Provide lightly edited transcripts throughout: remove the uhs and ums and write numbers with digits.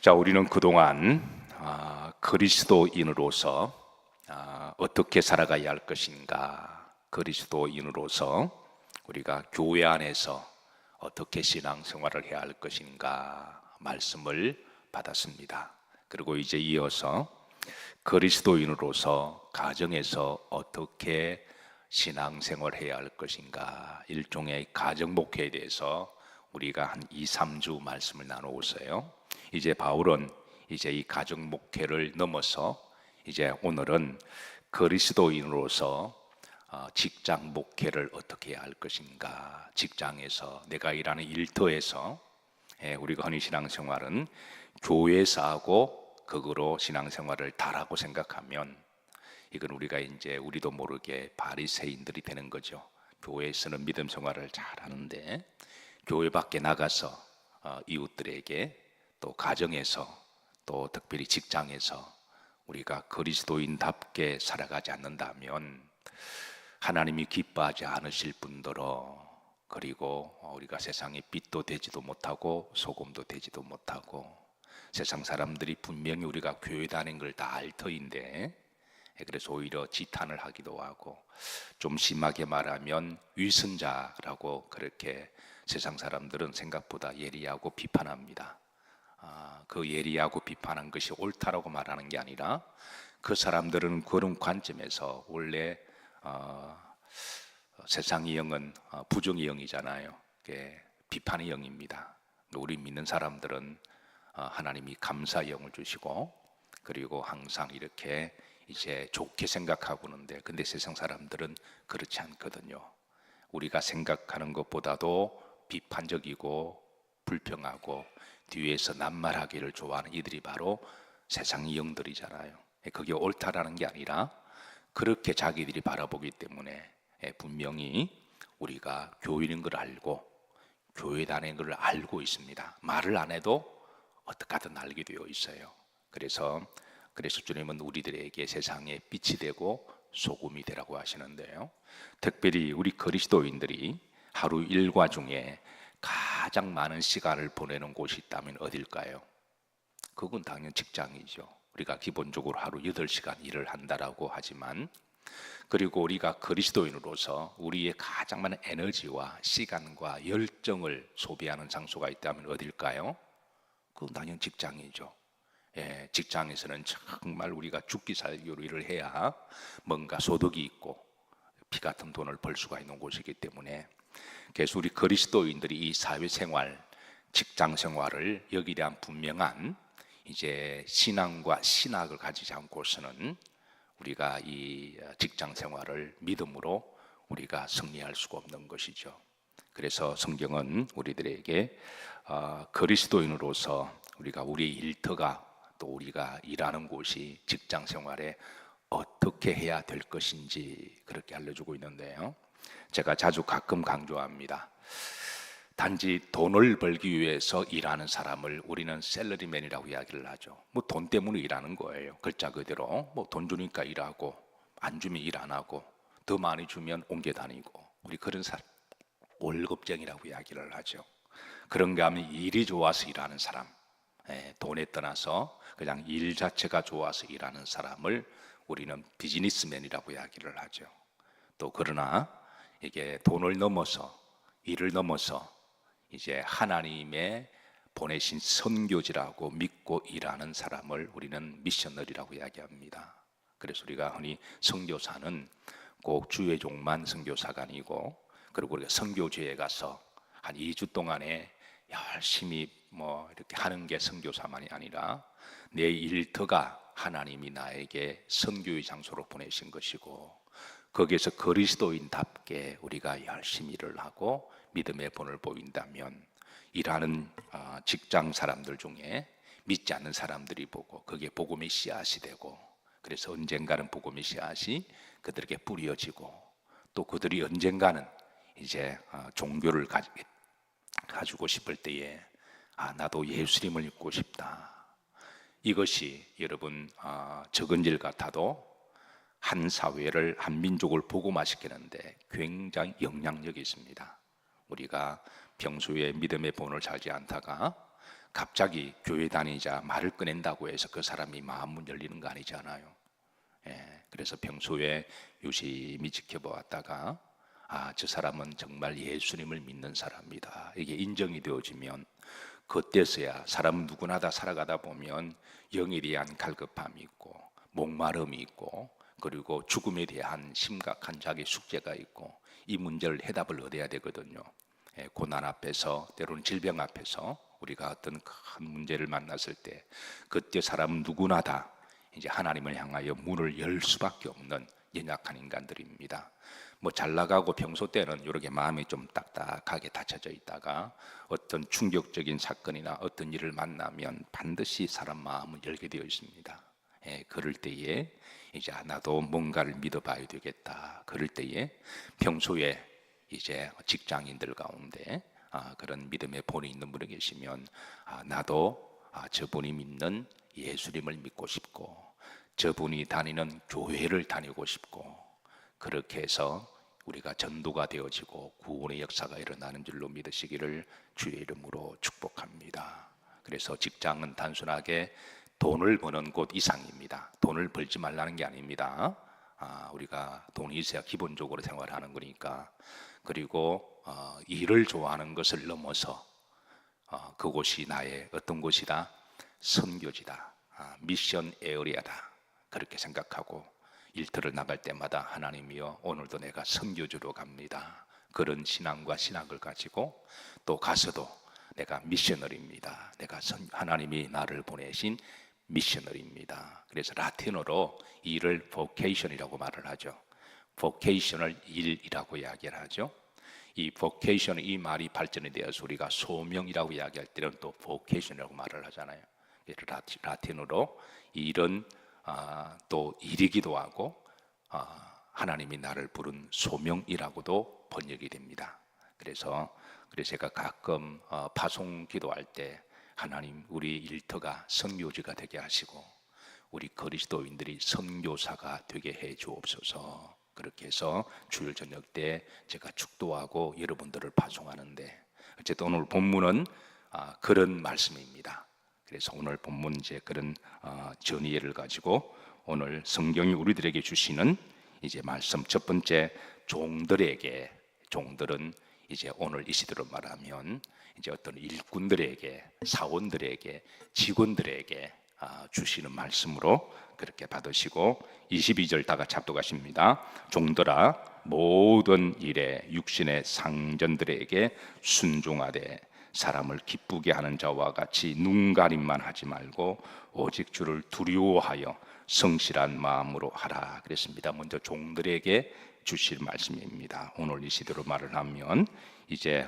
자, 우리는 그동안 그리스도인으로서 어떻게 살아가야 할 것인가, 그리스도인으로서 우리가 교회 안에서 어떻게 신앙생활을 해야 할 것인가 말씀을 받았습니다. 그리고 이제 이어서 그리스도인으로서 가정에서 어떻게 신앙생활해야 할 것인가, 일종의 가정 목회에 대해서 우리가 한 2, 3주 말씀을 나누었어요. 이제 바울은 이제 이 가정 목회를 넘어서 이제 오늘은 그리스도인으로서 직장 목회를 어떻게 해야 할 것인가, 직장에서 내가 일하는 일터에서 우리가 흔히 신앙생활은 교회에서 하고 그거로 신앙생활을 다라고 생각하면 이건 우리가 이제 우리도 모르게 바리새인들이 되는 거죠. 교회에서는 믿음 생활을 잘 하는데 교회 밖에 나가서 이웃들에게 또 가정에서 또 특별히 직장에서 우리가 그리스도인답게 살아가지 않는다면 하나님이 기뻐하지 않으실 뿐더러, 그리고 우리가 세상에 빛도 되지도 못하고 소금도 되지도 못하고, 세상 사람들이 분명히 우리가 교회 다니는 걸 다 알 터인데 그래서 오히려 지탄을 하기도 하고, 좀 심하게 말하면 위선자라고 그렇게 세상 사람들은 생각보다 예리하고 비판합니다. 그 예리하고 비판한 것이 옳다라고 말하는 게 아니라 그 사람들은 그런 관점에서 원래 세상의 영은 부정의 영이잖아요. 비판의 영입니다. 우리 믿는 사람들은 하나님이 감사의 영을 주시고, 그리고 항상 이렇게 이제 좋게 생각하고 있는데, 근데 세상 사람들은 그렇지 않거든요. 우리가 생각하는 것보다도 비판적이고 불평하고 뒤에서 낱말하기를 좋아하는 이들이 바로 세상의 영들이잖아요. 그게 옳다라는 게 아니라 그렇게 자기들이 바라보기 때문에 분명히 우리가 교인인 걸 알고 교회 다니는 걸 알고 있습니다. 말을 안 해도 어떻게 하든 알게 되어 있어요. 그래서 주님은 우리들에게 세상에 빛이 되고 소금이 되라고 하시는데요, 특별히 우리 그리스도인들이 하루 일과 중에 가장 많은 시간을 보내는 곳이 있다면 어딜까요? 그건 당연히 직장이죠. 우리가 기본적으로 하루 8시간 일을 한다라고 하지만, 그리고 우리가 그리스도인으로서 우리의 가장 많은 에너지와 시간과 열정을 소비하는 장소가 있다면 어딜까요? 그건 당연히 직장이죠. 직장에서는 정말 우리가 죽기 살기로 일을 해야 뭔가 소득이 있고 피 같은 돈을 벌 수가 있는 곳이기 때문에, 그래서 우리 그리스도인들이 이 사회생활, 직장생활을 여기에 대한 분명한 이제 신앙과 신학을 가지지 않고서는 우리가 이 직장생활을 믿음으로 우리가 승리할 수가 없는 것이죠. 그래서 성경은 우리들에게 그리스도인으로서 우리가 우리의 일터가, 또 우리가 일하는 곳이 직장생활에 어떻게 해야 될 것인지 그렇게 알려주고 있는데요, 제가 자주 가끔 강조합니다. 단지 돈을 벌기 위해서 일하는 사람을 우리는 샐러리맨이라고 이야기를 하죠. 뭐 돈 때문에 일하는 거예요. 글자 그대로 뭐 돈 주니까 일하고, 안 주면 일 안 하고, 더 많이 주면 옮겨 다니고, 우리 그런 사람 월급쟁이라고 이야기를 하죠. 그런가 하면 일이 좋아서 일하는 사람, 돈에 떠나서 그냥 일 자체가 좋아서 일하는 사람을 우리는 비즈니스맨이라고 이야기를 하죠. 또 그러나 이게 돈을 넘어서, 일을 넘어서 이제 하나님의 보내신 선교지라고 믿고 일하는 사람을 우리는 미셔너리라고 이야기합니다. 그래서 우리가 흔히 선교사는 꼭 주의종만 선교사가 아니고, 그리고 우리가 선교지에 가서 한 2주 동안에 열심히 뭐 이렇게 하는 게 선교사만이 아니라 내 일터가 하나님이 나에게 선교의 장소로 보내신 것이고, 거기에서 그리스도인답게 우리가 열심히 일을 하고 믿음의 본을 보인다면, 일하는 직장 사람들 중에 믿지 않는 사람들이 보고 그게 복음의 씨앗이 되고, 그래서 언젠가는 복음의 씨앗이 그들에게 뿌려지고, 또 그들이 언젠가는 이제 종교를 가지고 싶을 때에 나도 예수님을 믿고 싶다. 이것이 여러분 적은 일 같아도 한 사회를, 한 민족을 복음화시키는데 굉장히 영향력이 있습니다. 우리가 평소에 믿음의 본을 살지 않다가 갑자기 교회 다니자 말을 꺼낸다고 해서 그 사람이 마음문 열리는 거 아니잖아요. 그래서 평소에 유심히 지켜보았다가 저 사람은 정말 예수님을 믿는 사람이다, 이게 인정이 되어지면 그때서야 사람 누구나 다 살아가다 보면 영에 대한 갈급함이 있고 목마름이 있고 그리고 죽음에 대한 심각한 자기 숙제가 있고 이 문제를 해답을 얻어야 되거든요. 고난 앞에서 때로는 질병 앞에서 우리가 어떤 큰 문제를 만났을 때 그때 사람은 누구나 다 이제 하나님을 향하여 문을 열 수밖에 없는 연약한 인간들입니다. 뭐 잘 나가고 평소 때는 이렇게 마음이 좀 딱딱하게 닫혀져 있다가 어떤 충격적인 사건이나 어떤 일을 만나면 반드시 사람 마음을 열게 되어 있습니다. 그럴 때에 이제 나도 뭔가를 믿어봐야 되겠다. 그럴 때에 평소에 이제 직장인들 가운데 그런 믿음의 본이 있는 분이 계시면 나도 저분이 믿는 예수님을 믿고 싶고 저분이 다니는 교회를 다니고 싶고 그렇게 해서 우리가 전도가 되어지고 구원의 역사가 일어나는 줄로 믿으시기를 주의 이름으로 축복합니다. 그래서 직장은 단순하게 돈을 버는 곳 이상입니다. 돈을 벌지 말라는 게 아닙니다. 우리가 돈이 있어야 기본적으로 생활하는 거니까. 그리고 일을 좋아하는 것을 넘어서 그곳이 나의 어떤 곳이다? 선교지다, 미션 에어리아다, 그렇게 생각하고 일터를 나갈 때마다 하나님이여 오늘도 내가 선교지로 갑니다, 그런 신앙과 신학을 가지고 또 가서도 내가 미셔너리입니다, 내가 하나님이 나를 보내신 미셔너리입니다. 그래서 라틴어로 일을 vocation이라고 말을 하죠. vocational 일이라고 이야기를 하죠. 이 vocation, 이 말이 발전이 되어서 우리가 소명이라고 이야기할 때는 또 vocation이라고 말을 하잖아요. 라틴어로 일은 또 일이기도 하고 하나님이 나를 부른 소명이라고도 번역이 됩니다. 그래서 제가 가끔 파송 기도할 때 하나님 우리 일터가 선교지가 되게 하시고 우리 그리스도인들이 선교사가 되게 해 주옵소서, 그렇게 해서 주일 저녁 때 제가 축도하고 여러분들을 파송하는데 어쨌든 오늘 본문은 그런 말씀입니다. 그래서 오늘 본문 이제 그런 전의를 가지고 오늘 성경이 우리들에게 주시는 이제 말씀 첫 번째, 종들은 이제 오늘 이 시대로 말하면 이제 어떤 일꾼들에게, 사원들에게, 직원들에게 주시는 말씀으로 그렇게 받으시고 22절 다 같이 합독하십니다. 종들아 모든 일에 육신의 상전들에게 순종하되 사람을 기쁘게 하는 자와 같이 눈가림만 하지 말고 오직 주를 두려워하여 성실한 마음으로 하라 그랬습니다. 먼저 종들에게 주실 말씀입니다. 오늘 이 시대로 말을 하면 이제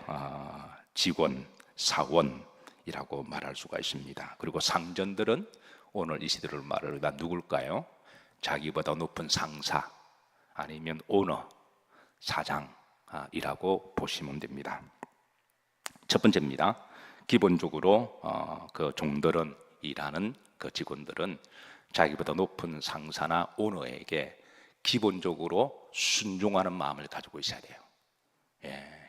직원, 사원이라고 말할 수가 있습니다. 그리고 상전들은 오늘 이 시대로 말을 다 누굴까요? 자기보다 높은 상사 아니면 오너, 사장이라고 보시면 됩니다. 첫 번째입니다. 기본적으로 그 종들은, 일하는 그 직원들은 자기보다 높은 상사나 오너에게 기본적으로 순종하는 마음을 가지고 있어야 돼요.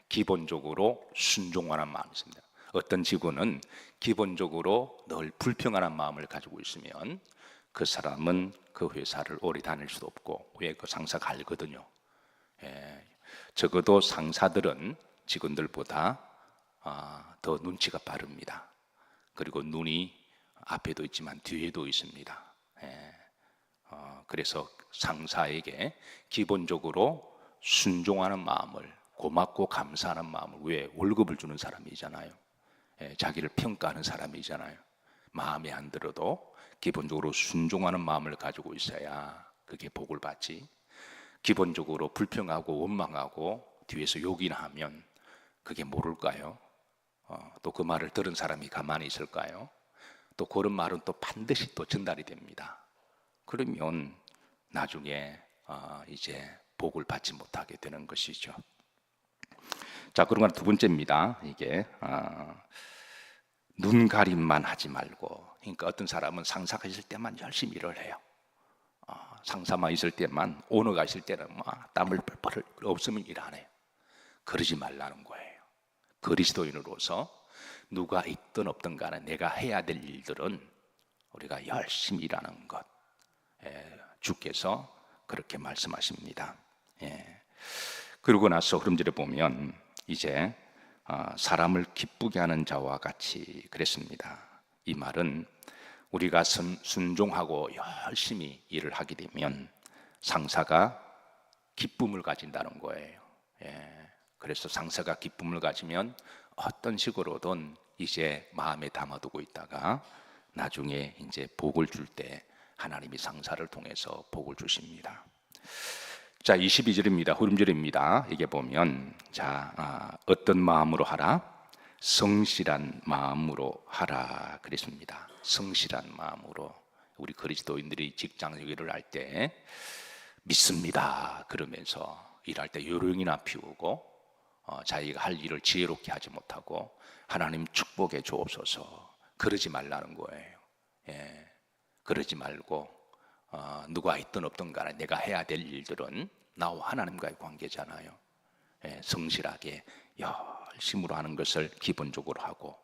기본적으로 순종하는 마음이 있습니다. 어떤 직원은 기본적으로 늘 불평하는 마음을 가지고 있으면 그 사람은 그 회사를 오래 다닐 수도 없고, 왜? 그 상사가 알거든요. 적어도 상사들은 직원들보다 더 눈치가 빠릅니다. 그리고 눈이 앞에도 있지만 뒤에도 있습니다. 그래서 상사에게 기본적으로 순종하는 마음을, 고맙고 감사하는 마음을, 왜? 월급을 주는 사람이잖아요. 자기를 평가하는 사람이잖아요. 마음에 안 들어도 기본적으로 순종하는 마음을 가지고 있어야 그게 복을 받지. 기본적으로 불평하고 원망하고 뒤에서 욕이나 하면 그게 모를까요? 또 그 말을 들은 사람이 가만히 있을까요? 또 그런 말은 또 반드시 또 전달이 됩니다. 그러면 나중에 이제 복을 받지 못하게 되는 것이죠. 자, 그러면 두 번째입니다. 이게 눈 가림만 하지 말고, 그러니까 어떤 사람은 상사가 있을 때만 열심히 일을 해요. 상사만 있을 때만, 오너가 있을 때는 막 땀을 뻘뻘 없으면 일 안 해요. 그러지 말라는 거예요. 그리스도인으로서 누가 있든 없든 간에 내가 해야 될 일들은 우리가 열심히 일하는 것. 주께서 그렇게 말씀하십니다. 그러고 나서 흐름절에 보면 이제 사람을 기쁘게 하는 자와 같이 그랬습니다. 이 말은 우리가 순종하고 열심히 일을 하게 되면 상사가 기쁨을 가진다는 거예요. 그래서 상사가 기쁨을 가지면 어떤 식으로든 이제 마음에 담아두고 있다가 나중에 이제 복을 줄 때 하나님이 상사를 통해서 복을 주십니다. 자, 22절입니다. 흐름절입니다. 이게 보면 어떤 마음으로 하라? 성실한 마음으로 하라 그랬습니다. 성실한 마음으로. 우리 그리스도인들이 직장 일을 할 때 믿습니다 그러면서 일할 때 요령이나 피우고 자기가 할 일을 지혜롭게 하지 못하고 하나님 축복해 주옵소서 그러지 말라는 거예요. 그러지 말고 누가 있든 없든 간에 내가 해야 될 일들은 나와 하나님과의 관계잖아요. 성실하게 열심으로 하는 것을 기본적으로 하고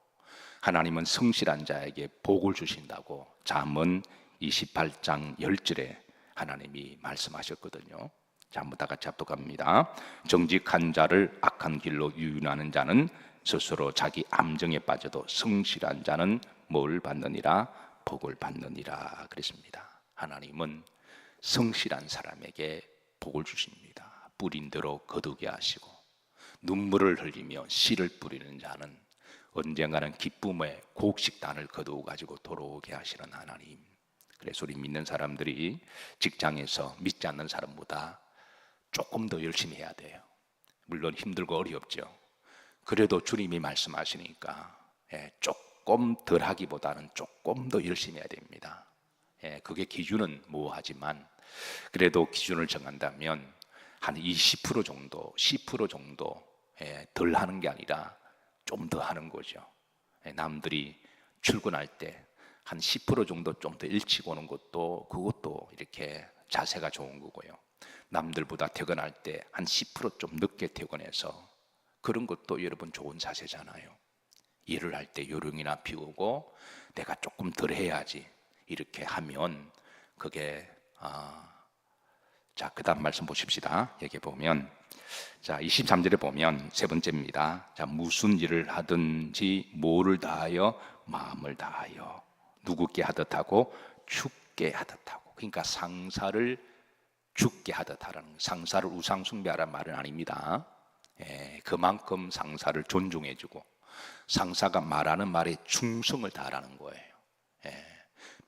하나님은 성실한 자에게 복을 주신다고 잠언 28장 10절에 하나님이 말씀하셨거든요. 자, 한번 다 같이 합독합니다. 정직한 자를 악한 길로 유인하는 자는 스스로 자기 암정에 빠져도 성실한 자는 뭘 받느니라? 복을 받느니라 그랬습니다. 하나님은 성실한 사람에게 복을 주십니다. 뿌린 대로 거두게 하시고 눈물을 흘리며 씨를 뿌리는 자는 언젠가는 기쁨의 곡식단을 거두어 가지고 돌아오게 하시는 하나님. 그래서 우리 믿는 사람들이 직장에서 믿지 않는 사람보다 조금 더 열심히 해야 돼요. 물론 힘들고 어렵죠. 그래도 주님이 말씀하시니까 조금 덜 하기보다는 조금 더 열심히 해야 됩니다. 그게 기준은 모호하지만 그래도 기준을 정한다면 한 20% 정도, 10% 정도 덜 하는 게 아니라 좀 더 하는 거죠. 남들이 출근할 때 한 10% 정도 좀 더 일찍 오는 것도 그것도 이렇게 자세가 좋은 거고요. 남들보다 퇴근할 때 한 10% 좀 늦게 퇴근해서 그런 것도 여러분 좋은 자세잖아요. 일을 할 때 요령이나 피우고 내가 조금 덜 해야지 이렇게 하면 그게 자, 그 다음 말씀 보십시다. 여기 보면 자, 23절에 보면 세 번째입니다. 자, 무슨 일을 하든지 뭐를 다하여 마음을 다하여 누구께 하듯 하고 죽게 하듯 하고. 그러니까 상사를 죽게 하듯 하라는, 상사를 우상 숭배하라는 말은 아닙니다. 그만큼 상사를 존중해주고 상사가 말하는 말에 충성을 다하라는 거예요.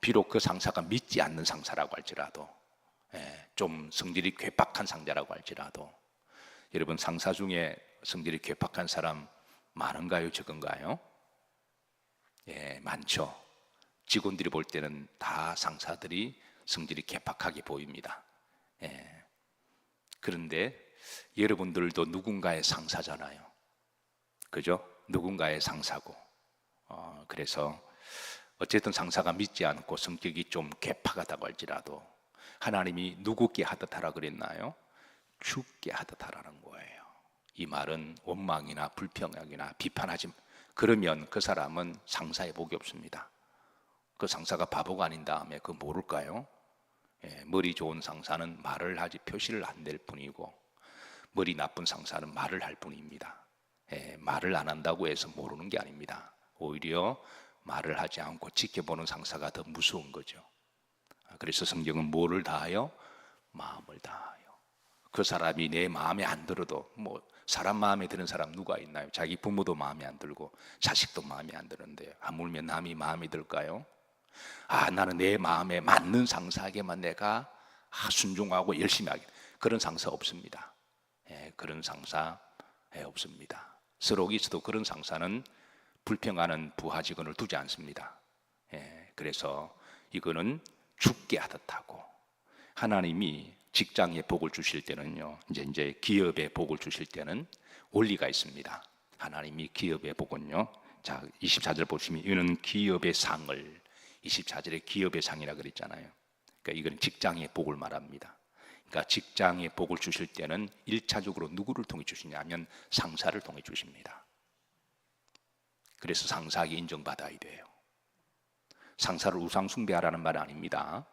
비록 그 상사가 믿지 않는 상사라고 할지라도 좀 성질이 괴팍한 상사라고 할지라도 여러분 상사 중에 성질이 괴팍한 사람 많은가요? 적은가요? 많죠. 직원들이 볼 때는 다 상사들이 성질이 괴팍하게 보입니다. 그런데 여러분들도 누군가의 상사잖아요. 그죠? 누군가의 상사고 그래서 어쨌든 상사가 믿지 않고 성격이 좀 괴팍하다고 할지라도 하나님이 누구께 하듯 하라 그랬나요? 죽게 하듯 하라는 거예요. 이 말은 원망이나 불평이나 비판하지 그러면 그 사람은 상사의 복이 없습니다. 그 상사가 바보가 아닌 다음에 그 모를까요? 머리 좋은 상사는 말을 하지 표시를 안 낼 뿐이고 머리 나쁜 상사는 말을 할 뿐입니다. 말을 안 한다고 해서 모르는 게 아닙니다. 오히려 말을 하지 않고 지켜보는 상사가 더 무서운 거죠. 그래서 성경은 뭐를 다하여? 마음을 다하여. 그 사람이 내 마음에 안 들어도 뭐 사람 마음에 드는 사람 누가 있나요? 자기 부모도 마음에 안 들고 자식도 마음에 안 드는데 하물며 남이 마음에 들까요? 나는 내 마음에 맞는 상사에게만 내가 순종하고 열심히 하게. 그런 상사 없습니다. 그런 상사 없습니다. 스록이스도 그런 상사는 불평하는 부하 직원을 두지 않습니다. 그래서 이거는 죽게 하듯 하고 하나님이 직장에 복을 주실 때는요, 이제 기업에 복을 주실 때는 원리가 있습니다. 하나님이 기업의 복은요, 자 24절 보시면 이는 기업의 상을 24절에 기업의 상이라 그랬잖아요. 그러니까 이건 직장의 복을 말합니다. 그러니까 직장의 복을 주실 때는 1차적으로 누구를 통해 주시냐면 상사를 통해 주십니다. 그래서 상사에게 인정받아야 돼요. 상사를 우상 숭배하라는 말 아닙니다.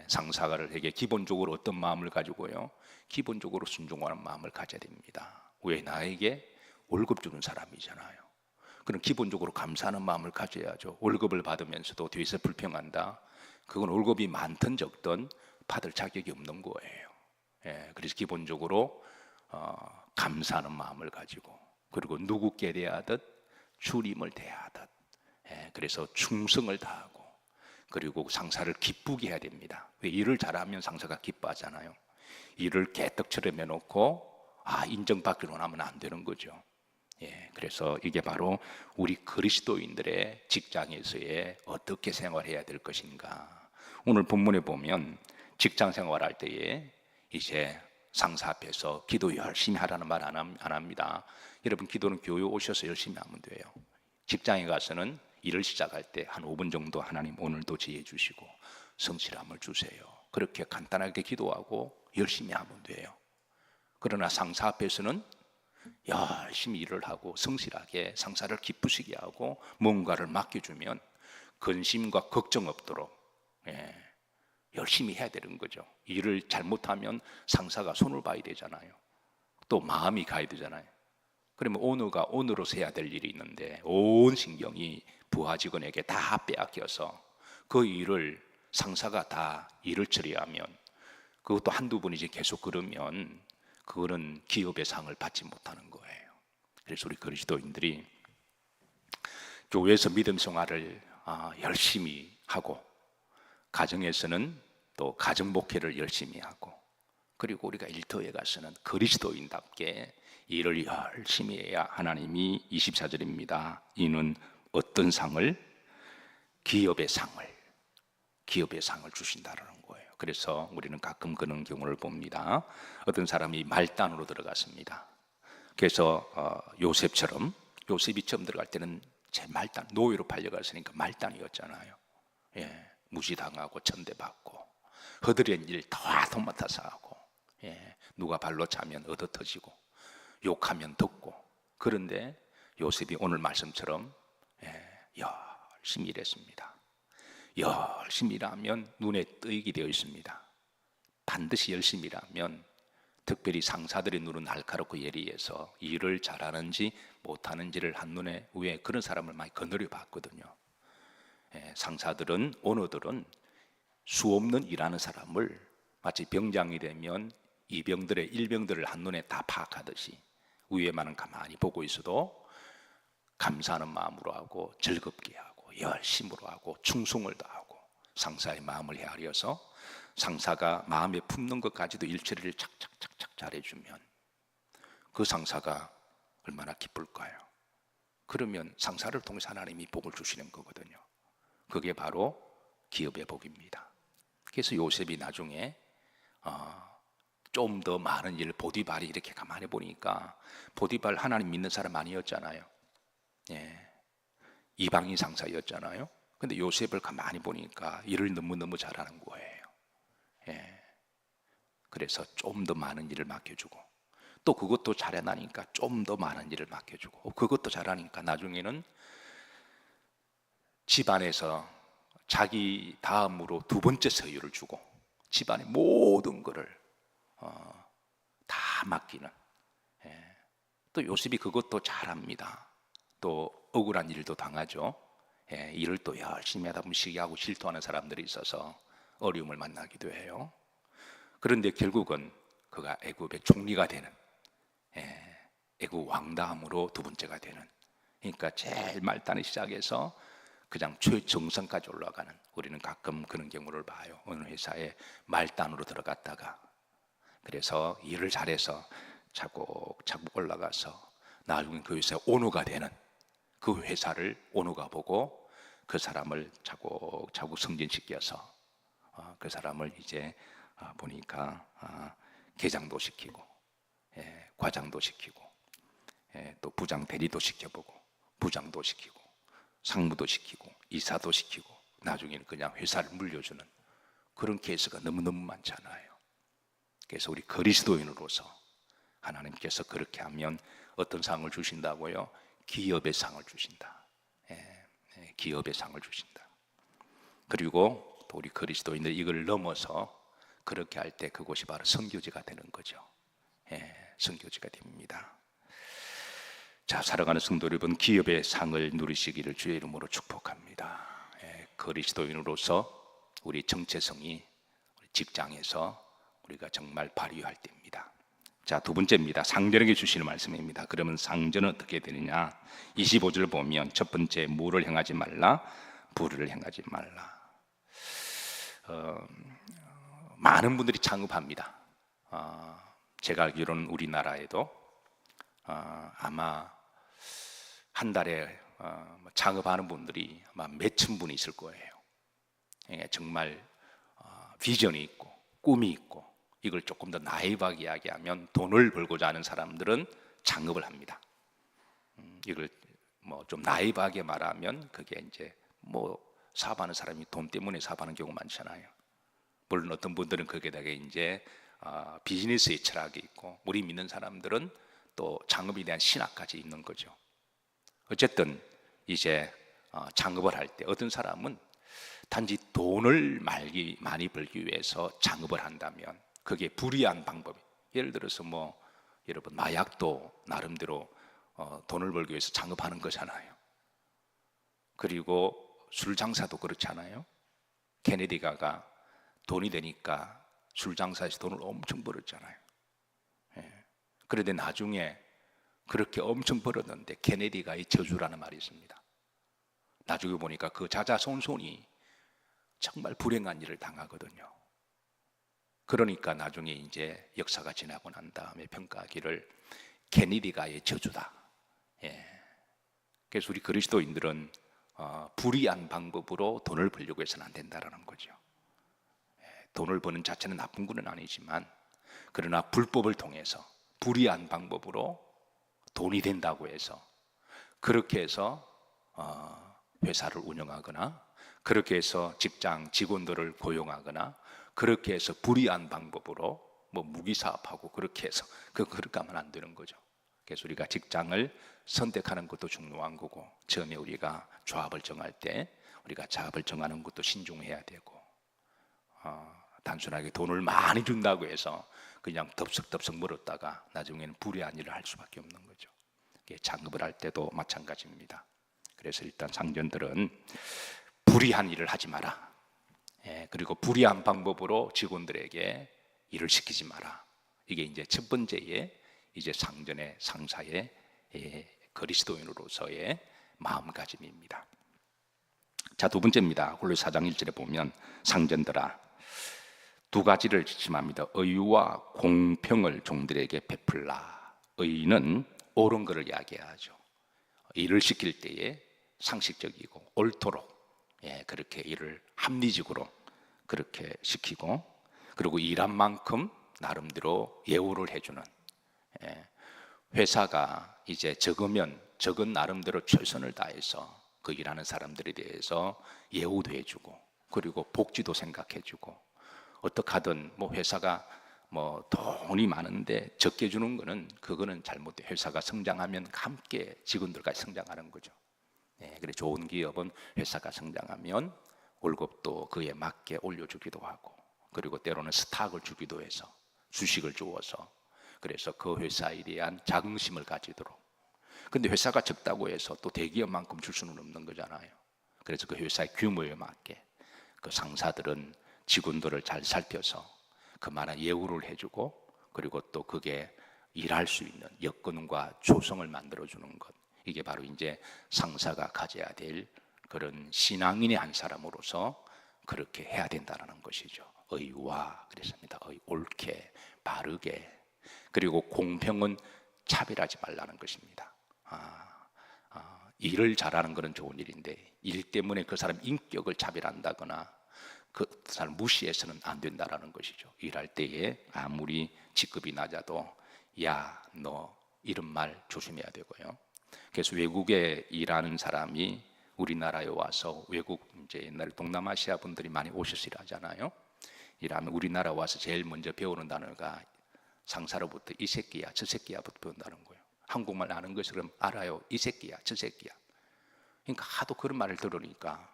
상사에게 기본적으로 어떤 마음을 가지고요? 기본적으로 순종하는 마음을 가져야 됩니다. 왜? 나에게 월급 주는 사람이잖아요. 그럼 기본적으로 감사하는 마음을 가져야죠. 월급을 받으면서도 뒤에서 불평한다? 그건 월급이 많든 적든 받을 자격이 없는 거예요. 그래서 기본적으로 감사하는 마음을 가지고, 그리고 누구께 대하듯 주님을 대하듯, 그래서 충성을 다하고, 그리고 상사를 기쁘게 해야 됩니다. 왜? 일을 잘하면 상사가 기뻐하잖아요. 일을 개떡처럼 해놓고 인정받기로 하면 안 되는 거죠. 그래서 이게 바로 우리 그리스도인들의 직장에서의 어떻게 생활해야 될 것인가. 오늘 본문에 보면 직장 생활할 때에 이제 상사 앞에서 기도 열심히 하라는 말 안 합니다. 여러분, 기도는 교회 오셔서 열심히 하면 돼요. 직장에 가서는 일을 시작할 때 한 5분 정도 하나님 오늘도 지혜 주시고 성실함을 주세요. 그렇게 간단하게 기도하고 열심히 하면 돼요. 그러나 상사 앞에서는 열심히 일을 하고 성실하게 상사를 기쁘시게 하고 뭔가를 맡겨주면 근심과 걱정 없도록 열심히 해야 되는 거죠. 일을 잘못하면 상사가 손을 봐야 되잖아요. 또 마음이 가야 되잖아요. 그러면 오너가 오너로서 해야 될 일이 있는데 온 신경이 부하 직원에게 다 빼앗겨서 그 일을 상사가 다 일을 처리하면, 그것도 한두 번이지 계속 그러면 그거는 기업의 상을 받지 못하는 거예요. 그래서 우리 그리스도인들이 교회에서 믿음 생활을 열심히 하고, 가정에서는 또 가정 목회를 열심히 하고, 그리고 우리가 일터에 가서는 그리스도인답게 일을 열심히 해야 하나님이 24절입니다. 이는 어떤 상을? 기업의 상을 주신다라는 거예요. 그래서 우리는 가끔 그런 경우를 봅니다. 어떤 사람이 말단으로 들어갔습니다. 그래서 요셉이 처음 들어갈 때는 제 말단, 노예로 팔려갔으니까 말단이었잖아요. 무시당하고 천대받고 허드렛 일 다 도맡아서 하고, 누가 발로 차면 얻어터지고 욕하면 듣고. 그런데 요셉이 오늘 말씀처럼 열심히 일했습니다. 열심히 일하면 눈에 띄게 되어 있습니다. 반드시 열심히 일하면, 특별히 상사들의 눈은 날카롭고 예리해서 일을 잘하는지 못하는지를 한눈에, 왜? 그런 사람을 많이 거느려 봤거든요. 상사들은, 오너들은 수없는 일하는 사람을 마치 병장이 되면 이병들의 일병들을 한눈에 다 파악하듯이 위에만은 가만히 보고 있어도 감사하는 마음으로 하고, 즐겁게 하고, 열심으로 하고, 충성을 다하고 상사의 마음을 헤아려서 상사가 마음에 품는 것까지도 일처리를 착착착착 잘해주면 그 상사가 얼마나 기쁠까요? 그러면 상사를 통해서 하나님이 복을 주시는 거거든요. 그게 바로 기업의 복입니다. 그래서 요셉이 나중에 좀 더 많은 일, 보디발이 이렇게 가만히 보니까, 보디발 하나님 믿는 사람 아니었잖아요. 이방인 상사였잖아요. 근데 요셉을 가만히 보니까 일을 너무너무 잘하는 거예요. 그래서 좀 더 많은 일을 맡겨주고, 또 그것도 잘해나니까 좀 더 많은 일을 맡겨주고, 그것도 잘하니까 나중에는 집안에서 자기 다음으로 두 번째 소유를 주고 집안의 모든 것을 다 맡기는. 또 요셉이 그것도 잘합니다. 또 억울한 일도 당하죠. 일을 또 열심히 하다 보면 시기하고 질투하는 사람들이 있어서 어려움을 만나기도 해요. 그런데 결국은 그가 애굽의 총리가 되는, 애굽 왕 다음으로 두 번째가 되는, 그러니까 제일 말단의 시작에서 그냥 최정상까지 올라가는, 우리는 가끔 그런 경우를 봐요. 어느 회사에 말단으로 들어갔다가 그래서 일을 잘해서 차곡차곡 올라가서 나중에 그 회사의 오너가 되는, 그 회사를 오너가 보고 그 사람을 차곡차곡 승진시켜서 그 사람을 이제 보니까 계장도 시키고, 과장도 시키고, 또 부장 대리도 시켜보고, 부장도 시키고, 상무도 시키고, 이사도 시키고, 나중에는 그냥 회사를 물려주는 그런 케이스가 너무너무 많잖아요. 그래서 우리 그리스도인으로서 하나님께서 그렇게 하면 어떤 상을 주신다고요? 기업의 상을 주신다. 기업의 상을 주신다. 그리고 또 우리 그리스도인들 이걸 넘어서 그렇게 할 때 그곳이 바로 선교지가 되는 거죠. 선교지가 됩니다. 자, 사랑하는 성도 여러분, 기업의 상을 누리시기를 주의 이름으로 축복합니다. 그리스도인으로서 우리 정체성이 직장에서 우리가 정말 발휘할 때입니다. 자, 두 번째입니다. 상전에게 주시는 말씀입니다. 그러면 상전은 어떻게 되느냐? 25절 보면 첫 번째, 무를 행하지 말라, 불의를 행하지 말라. 많은 분들이 창업합니다. 제가 알기로는 우리나라에도 아마 한 달에 창업하는 분들이 아마 몇천 분이 있을 거예요. 정말 비전이 있고 꿈이 있고 이걸 조금 더 나이브하게 이야기하면 돈을 벌고자 하는 사람들은 창업을 합니다. 이걸 뭐 좀 나이브하게 말하면 그게 이제 뭐 사업하는 사람이 돈 때문에 사업하는 경우 많잖아요. 물론 어떤 분들은 거기에다가 이제 비즈니스의 철학이 있고 우리 믿는 사람들은 또 창업에 대한 신학까지 있는 거죠. 어쨌든 이제 창업을 할 때 어떤 사람은 단지 돈을 많이 벌기 위해서 창업을 한다면 그게 불이한 방법이, 예를 들어서 뭐 여러분 마약도 나름대로 돈을 벌기 위해서 창업하는 거잖아요. 그리고 술 장사도 그렇잖아요. 케네디가가 돈이 되니까 술 장사에서 돈을 엄청 벌었잖아요. 그런데 나중에 그렇게 엄청 벌었는데 케네디가의 저주라는 말이 있습니다. 나중에 보니까 그 자자손손이 정말 불행한 일을 당하거든요. 그러니까 나중에 이제 역사가 지나고 난 다음에 평가하기를 케네디가의 저주다. 그래서 우리 그리스도인들은 불이한 방법으로 돈을 벌려고 해서는 안 된다는 거죠. 돈을 버는 자체는 나쁜 것은 아니지만 그러나 불법을 통해서 불이한 방법으로 돈이 된다고 해서 그렇게 해서 회사를 운영하거나 그렇게 해서 직장 직원들을 고용하거나 그렇게 해서 불이한 방법으로 뭐 무기 사업하고 그렇게 해서 그렇게 하면 안 되는 거죠. 그래서 우리가 직장을 선택하는 것도 중요한 거고 처음에 우리가 조합을 정할 때 우리가 조합을 정하는 것도 신중해야 되고 단순하게 돈을 많이 준다고 해서 그냥 덥석덥석 멀었다가 나중에는 불의한 일을 할 수밖에 없는 거죠. 창업을 할 때도 마찬가지입니다. 그래서 일단 상전들은 불의한 일을 하지 마라. 그리고 불의한 방법으로 직원들에게 일을 시키지 마라. 이게 이제 첫 번째의 이제 상전의 상사의 그리스도인으로서의 마음가짐입니다. 자, 두 번째입니다. 골로새 4장 1절에 보면 상전들아 두 가지를 지침합니다. 의와 공평을 종들에게 베풀라. 의는 옳은 것을 이야기하죠. 일을 시킬 때에 상식적이고 옳도록 그렇게 일을 합리적으로 그렇게 시키고 그리고 일한 만큼 나름대로 예우를 해주는 회사가 이제 적으면 적은 나름대로 최선을 다해서 그 일하는 사람들에 대해서 예우도 해주고 그리고 복지도 생각해주고 어떻게 하든 뭐 회사가 뭐 돈이 많은데 적게 주는 거는 그거는 잘못돼. 회사가 성장하면 함께 직원들까지 성장하는 거죠. 그래 좋은 기업은 회사가 성장하면 월급도 그에 맞게 올려주기도 하고 그리고 때로는 스탁을 주기도 해서 주식을 주어서 그래서 그 회사에 대한 자긍심을 가지도록. 근데 회사가 적다고 해서 또 대기업만큼 줄 수는 없는 거잖아요. 그래서 그 회사의 규모에 맞게 그 상사들은 직원들을 잘 살펴서 그만한 예우를 해주고 그리고 또 그게 일할 수 있는 여건과 조성을 만들어주는 것. 이게 바로 이제 상사가 가져야 될 그런 신앙인의 한 사람으로서 그렇게 해야 된다는 것이죠. 의와 그랬습니다. 옳게 바르게 그리고 공평은 차별하지 말라는 것입니다. 일을 잘하는 것은 좋은 일인데 일 때문에 그 사람 인격을 차별한다거나 그 사람 무시해서는 안 된다라는 것이죠. 일할 때에 아무리 직급이 낮아도 야, 너 이런 말 조심해야 되고요. 그래서 외국에 일하는 사람이 우리나라에 와서 외국 이제 옛날에 동남아시아 분들이 많이 오셔서 일하잖아요. 일하면 우리나라 와서 제일 먼저 배우는 단어가 상사로부터 이 새끼야 저 새끼야부터 배운다는 거예요. 한국말 아는 것처럼 알아요. 이 새끼야, 저 새끼야. 그러니까 하도 그런 말을 들으니까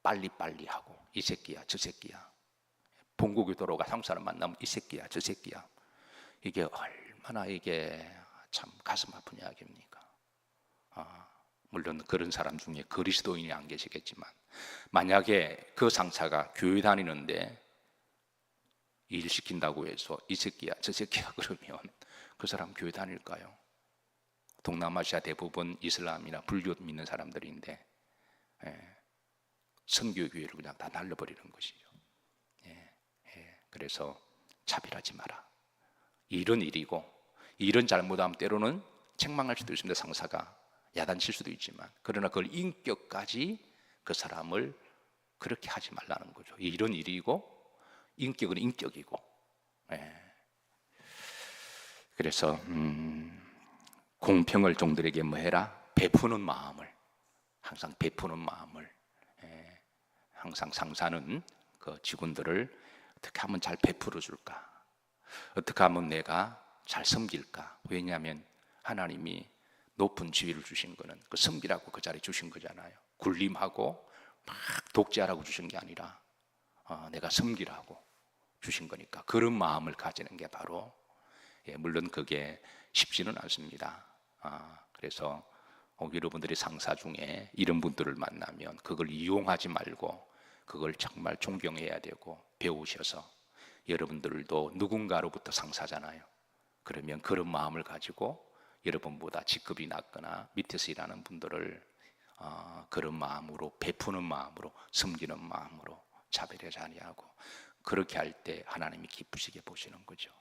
빨리빨리 하고, 이 새끼야, 저 새끼야. 본국에 돌아가 한국 사람 만나면 이 새끼야, 저 새끼야. 이게 얼마나 이게 참 가슴 아픈 이야기입니까? 물론 그런 사람 중에 그리스도인이 안 계시겠지만, 만약에 그 상사가 교회 다니는데 일 시킨다고 해서 이 새끼야, 저 새끼야 그러면 그 사람 교회 다닐까요? 동남아시아 대부분 이슬람이나 불교 믿는 사람들인데, 선교교회를 그냥 다 날려버리는 것이죠. 그래서 차별하지 마라. 일은 일이고, 일은 잘못하면 때로는 책망할 수도 있습니다. 상사가 야단칠 수도 있지만, 그러나 그걸 인격까지 그 사람을 그렇게 하지 말라는 거죠. 일은 일이고 인격은 인격이고. 그래서 공평을 종들에게 뭐 해라? 베푸는 마음을, 항상 베푸는 마음을. 항상 상사는 그 직원들을 어떻게 하면 잘 베풀어 줄까? 어떻게 하면 내가 잘 섬길까? 왜냐하면 하나님이 높은 지위를 주신 거는 그 섬기라고 그 자리에 주신 거잖아요. 군림하고 막 독재하라고 주신 게 아니라 내가 섬기라고 주신 거니까, 그런 마음을 가지는 게 바로, 물론 그게 쉽지는 않습니다. 그래서 여러분들이 상사 중에 이런 분들을 만나면 그걸 이용하지 말고 그걸 정말 존경해야 되고, 배우셔서, 여러분들도 누군가로부터 상사잖아요. 그러면 그런 마음을 가지고 여러분보다 직급이 낮거나 밑에서 일하는 분들을 그런 마음으로, 베푸는 마음으로, 섬기는 마음으로 차별하지 아니하고, 그렇게 할 때 하나님이 기쁘시게 보시는 거죠.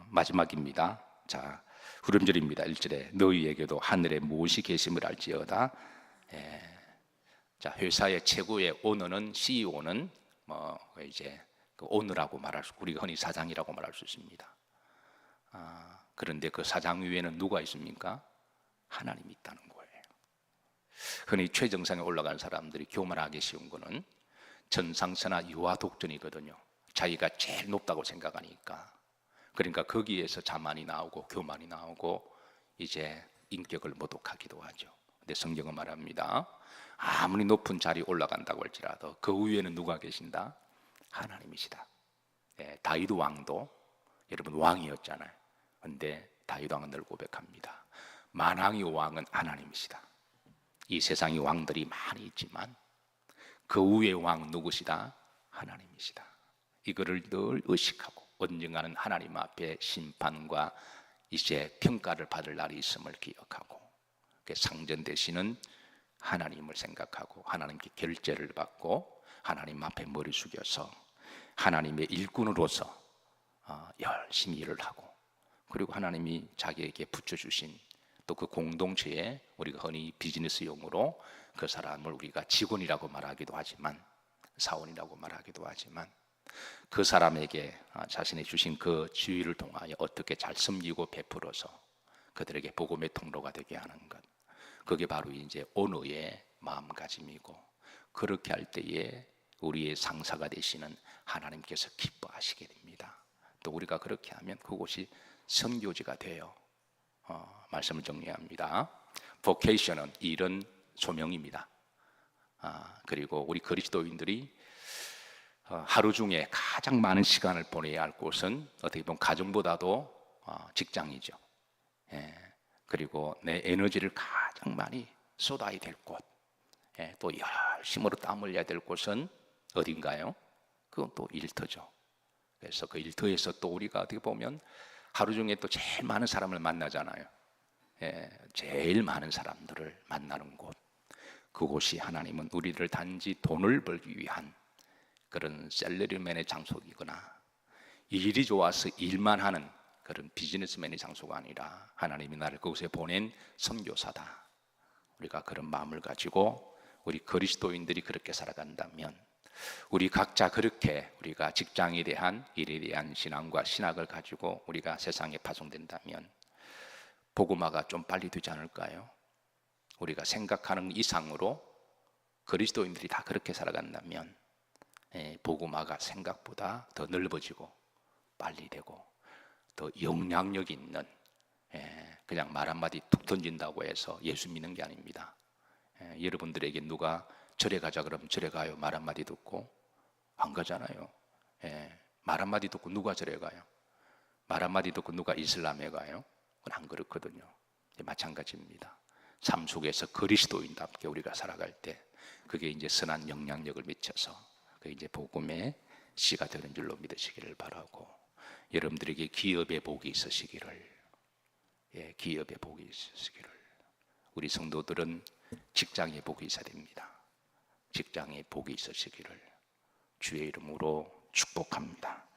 마지막입니다. 자, 후렴절입니다. 1절에 너희에게도 하늘에 무엇이 계심을 알지어다. 자, 회사의 최고의 오너는, CEO는 이제 그 오너라고 말할 수, 우리가 흔히 사장이라고 말할 수 있습니다. 그런데 그 사장 위에는 누가 있습니까? 하나님이 있다는 거예요. 흔히 최정상에 올라간 사람들이 교만하기 쉬운 거는 전상세나 유아 독전이거든요. 자기가 제일 높다고 생각하니까. 그러니까 거기에서 자만이 나오고 교만이 나오고 이제 인격을 모독하기도 하죠. 근데 성경은 말합니다. 아무리 높은 자리에 올라간다고 할지라도 그 위에는 누가 계신다? 하나님이시다. 다윗 왕도, 여러분, 왕이었잖아요. 근데 다윗 왕은 늘 고백합니다. 만왕의 왕은 하나님이시다. 이 세상에 왕들이 많이 있지만 그 위의 왕은 누구시다? 하나님이시다. 이거를 늘 의식하고 언젠가는 하나님 앞에 심판과 이제 평가를 받을 날이 있음을 기억하고, 상전 되시는 하나님을 생각하고 하나님께 결제를 받고 하나님 앞에 머리 숙여서 하나님의 일꾼으로서 열심히 일을 하고, 그리고 하나님이 자기에게 붙여주신 또 그 공동체에 우리가 흔히 비즈니스 용어로 그 사람을 우리가 직원이라고 말하기도 하지만, 사원이라고 말하기도 하지만, 그 사람에게 자신이 주신 그 지위를 통하여 어떻게 잘 섬기고 베풀어서 그들에게 복음의 통로가 되게 하는 것, 그게 바로 이제 오너의 마음가짐이고, 그렇게 할 때에 우리의 상사가 되시는 하나님께서 기뻐하시게 됩니다. 또 우리가 그렇게 하면 그곳이 선교지가 돼요. 말씀을 정리합니다. vocation은 일은 소명입니다. 그리고 우리 그리스도인들이 하루 중에 가장 많은 시간을 보내야 할 곳은 어떻게 보면 가정보다도 직장이죠. 그리고 내 에너지를 가장 많이 쏟아야 될 곳, 또 열심으로 땀 흘려야 될 곳은 어딘가요? 그건 또 일터죠. 그래서 그 일터에서 또 우리가 어떻게 보면 하루 중에 또 제일 많은 사람을 만나잖아요. 제일 많은 사람들을 만나는 곳, 그곳이 하나님은 우리를 단지 돈을 벌기 위한 그런 셀러리맨의 장소이거나 일이 좋아서 일만 하는 그런 비즈니스맨의 장소가 아니라 하나님이 나를 그곳에 보낸 선교사다. 우리가 그런 마음을 가지고 우리 그리스도인들이 그렇게 살아간다면, 우리 각자 그렇게 우리가 직장에 대한, 일에 대한 신앙과 신학을 가지고 우리가 세상에 파송된다면 복음화가 좀 빨리 되지 않을까요? 우리가 생각하는 이상으로 그리스도인들이 다 그렇게 살아간다면 복음화가 생각보다 더 넓어지고 빨리 되고 더 영향력 있는, 그냥 말 한마디 툭 던진다고 해서 예수 믿는 게 아닙니다. 여러분들에게 누가 절에 가자 그러면 절에 가요? 말 한마디 듣고? 안 가잖아요. 말 한마디 듣고 누가 절에 가요? 말 한마디 듣고 누가 이슬람에 가요? 그건 안 그렇거든요. 마찬가지입니다. 삶 속에서 그리스도인답게 우리가 살아갈 때 그게 이제 선한 영향력을 미쳐서 그게 이제 복음의 씨가 되는 줄로 믿으시기를 바라고, 여러분들에게 기업의 복이 있으시기를, 기업의 복이 있으시기를. 우리 성도들은 직장의 복이 있어야 됩니다. 직장의 복이 있으시기를 주의 이름으로 축복합니다.